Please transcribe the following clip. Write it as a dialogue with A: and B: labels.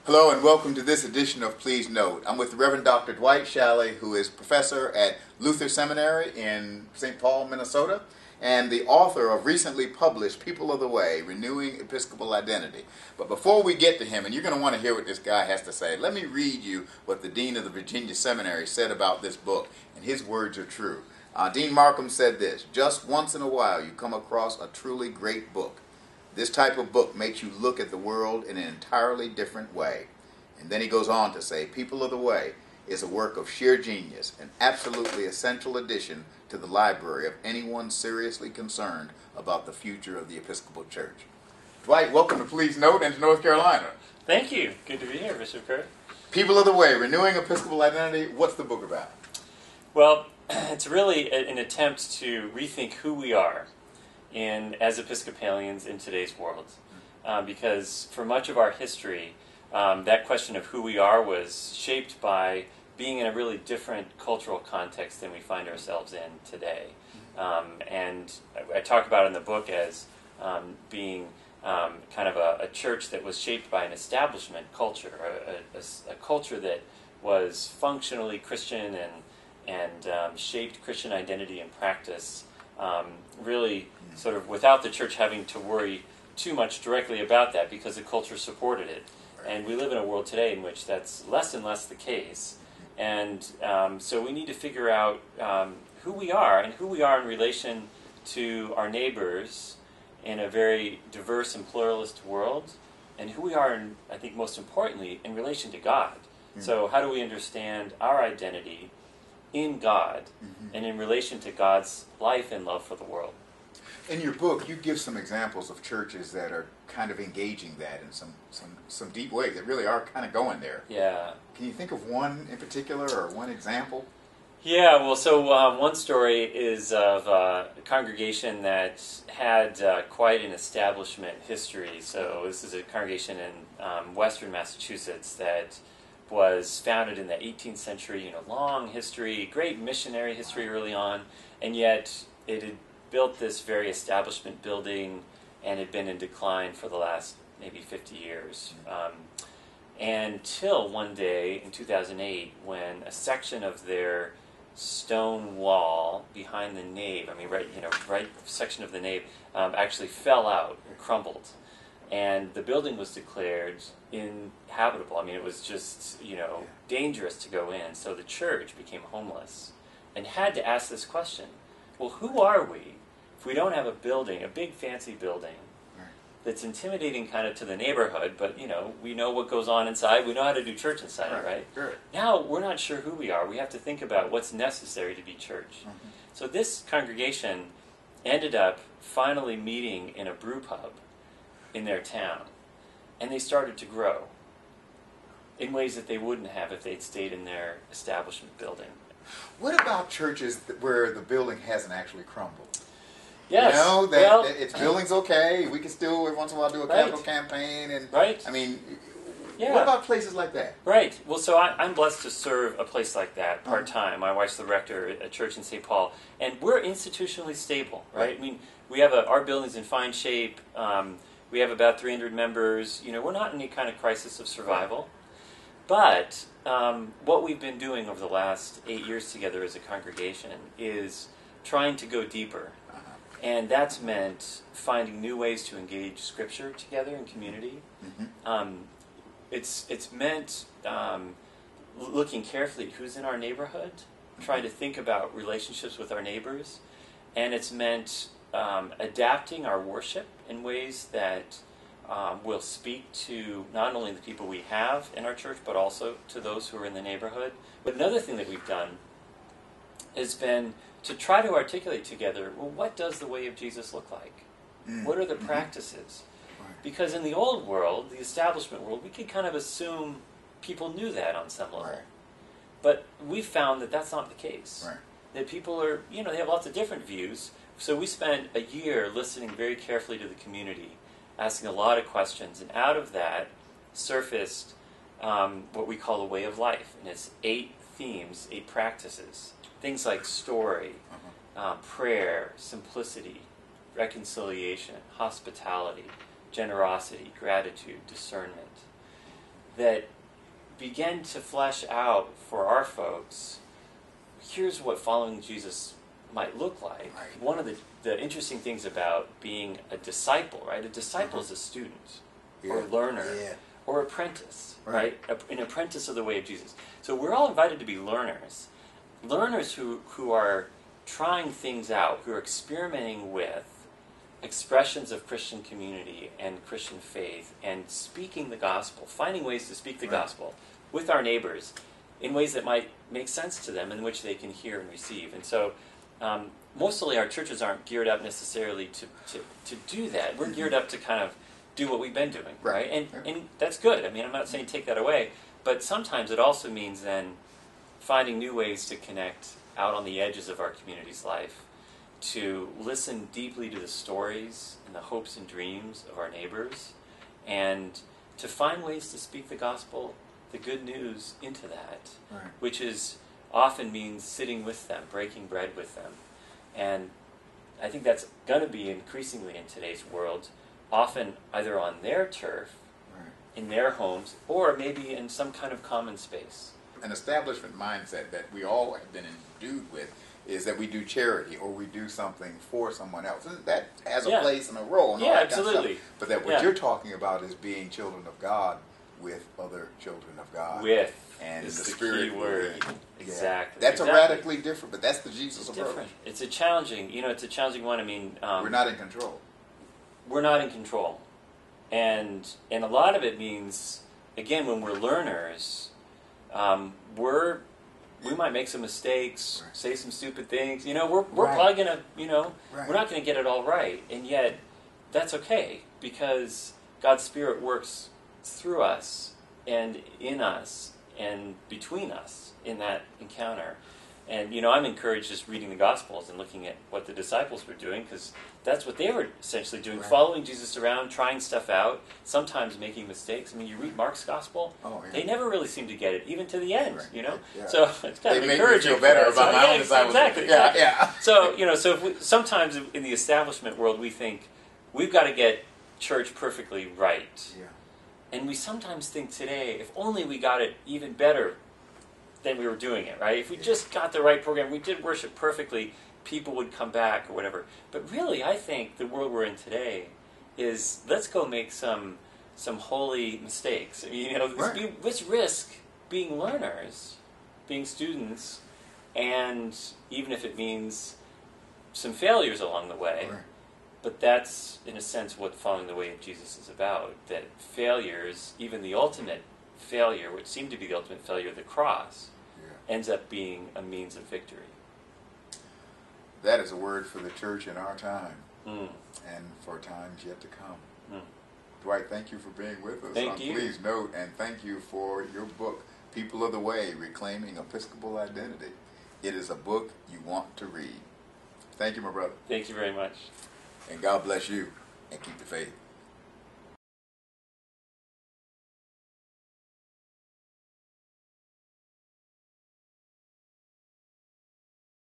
A: Hello and welcome to this edition of Please Note. I'm with the Reverend Dr. Dwight Zscheile, who is professor at Luther Seminary in St. Paul, Minnesota, and the author of recently published People of the Way, Renewing Episcopal Identity. But before we get to him, and you're going to want to hear what this guy has to say, let me read you what the Dean of the Virginia Seminary said about this book, and his words are true. Dean Markham said this: "Just once in a while you come across a truly great book. This type of book makes you look at the world in an entirely different way." And then he goes on to say, "People of the Way is a work of sheer genius, an absolutely essential addition to the library of anyone seriously concerned about the future of the Episcopal Church." Dwight, welcome to Please Note and to North Carolina.
B: Thank you. Good to be here, Bishop Curry.
A: People of the Way, Renewing Episcopal Identity. What's the book about?
B: Well, it's really an attempt to rethink who we are as Episcopalians in today's world. Because for much of our history, that question of who we are was shaped by being in a really different cultural context than we find ourselves in today. And I talk about it in the book as being kind of a church that was shaped by an establishment culture, a culture that was functionally Christian and shaped Christian identity and practice, really sort of without the church having to worry too much directly about that because the culture supported it. And we live in a world today in which that's less and less the case. And so we need to figure out who we are and who we are in relation to our neighbors in a very diverse and pluralist world, and who we are, I think most importantly, in relation to God. So how do we understand our identity in God and in relation to God's life and love for the world?
A: In your book, you give some examples of churches that are kind of engaging that in some deep ways that really are kind of going there.
B: Yeah.
A: Can you think of one in particular or one example?
B: Yeah, well, so one story is of a congregation that had quite an establishment history. So this is a congregation in western Massachusetts that was founded in the 18th century, long history, great missionary history early on, and yet it had built this very establishment building and had been in decline for the last maybe 50 years. Until one day in 2008 when a section of their stone wall behind the nave, right section of the nave, actually fell out and crumbled. And the building was declared inhabitable. It was just, dangerous to go in. So the church became homeless and had to ask this question: well, who are we if we don't have a building, a big fancy building that's intimidating kind of to the neighborhood, but we know what goes on inside, we know how to do church inside it, right?
A: Sure.
B: Now we're not sure who we are. We have to think about what's necessary to be church. So this congregation ended up finally meeting in a brew pub in their town, and they started to grow in ways that they wouldn't have if they'd stayed in their establishment building.
A: What about churches where the building hasn't actually crumbled?
B: Yes.
A: Its building's okay. We can still every once in a while do a capital campaign. And
B: right.
A: What about places like that?
B: Right. Well, so I'm blessed to serve a place like that part-time. My wife's the rector at a church in St. Paul, and we're institutionally stable, right? We have our building's in fine shape. We have about 300 members. We're not in any kind of crisis of survival. But what we've been doing over the last 8 years together as a congregation is trying to go deeper. And that's meant finding new ways to engage Scripture together in community. It's meant looking carefully at who's in our neighborhood, trying to think about relationships with our neighbors. And it's meant adapting our worship in ways that will speak to not only the people we have in our church, but also to those who are in the neighborhood. But another thing that we've done has been to try to articulate together, well, what does the way of Jesus look like? What are the practices? Because in the old world, the establishment world, we could kind of assume people knew that on some level. But we found that that's not the case. That people are, they have lots of different views. So we spent a year listening very carefully to the community, asking a lot of questions, and out of that surfaced what we call the way of life. And it's 8 themes, 8 practices. Things like story, prayer, simplicity, reconciliation, hospitality, generosity, gratitude, discernment. that began to flesh out for our folks, here's what following Jesus might look like.
A: Right.
B: One of the interesting things about being a disciple, right? A disciple is a student or learner or apprentice, right? An apprentice of the way of Jesus. So we're all invited to be learners. Learners who are trying things out, who are experimenting with expressions of Christian community and Christian faith and speaking the gospel, finding ways to speak the gospel with our neighbors in ways that might make sense to them, in which they can hear and receive. And so mostly our churches aren't geared up necessarily to do that. We're geared up to kind of do what we've been doing, right? And that's good. I mean, I'm not saying take that away, but sometimes it also means then finding new ways to connect out on the edges of our community's life, to listen deeply to the stories and the hopes and dreams of our neighbors, and to find ways to speak the gospel, the good news, into that, which is often means sitting with them, breaking bread with them. And I think that's going to be increasingly in today's world, often either on their turf, in their homes, or maybe in some kind of common space.
A: An establishment mindset that we all have been endued with is that we do charity or we do something for someone else. And that has a place and a role and all that
B: absolutely.
A: kind of stuff. But that what you're talking about is being children of God with other children of God.
B: With
A: and
B: is
A: the
B: the
A: Spirit
B: key word. Exactly.
A: That's a radically different, but that's the Jesus approach.
B: Different. It's a challenging, it's a challenging one. I mean,
A: we're not in control.
B: We're not in control. And a lot of it means, again, when we're learners, we might make some mistakes, say some stupid things. We're probably gonna, we're not gonna get it all right, and yet that's okay because God's Spirit works through us and in us and between us in that encounter. And I'm encouraged just reading the Gospels and looking at what the disciples were doing, because that's what they were essentially doing, following Jesus around, trying stuff out, sometimes making mistakes. I mean, you read Mark's Gospel, they never really seem to get it, even to the end, So it's kind of encouraging.
A: They make me feel better about my own disciples.
B: Exactly. So, so if sometimes in the establishment world we think we've got to get church perfectly right. And we sometimes think today, if only we got it even better than we were doing it, right? If we just got the right program, we did worship perfectly, people would come back or whatever. But really, I think the world we're in today is, let's go make some holy mistakes. I mean, let's risk being learners, being students, and even if it means some failures along the way. But that's, in a sense, what following the way of Jesus is about, that failures, even the ultimate failure, which seemed to be the ultimate failure of the cross, ends up being a means of victory.
A: That is a word for the church in our time and for times yet to come. Dwight, thank you for being with us
B: Thank you.
A: Please Note, and thank you for your book, People of the Way, Reclaiming Episcopal Identity. It is a book you want to read. Thank you, my brother.
B: Thank you very much.
A: And God bless you, and keep the faith.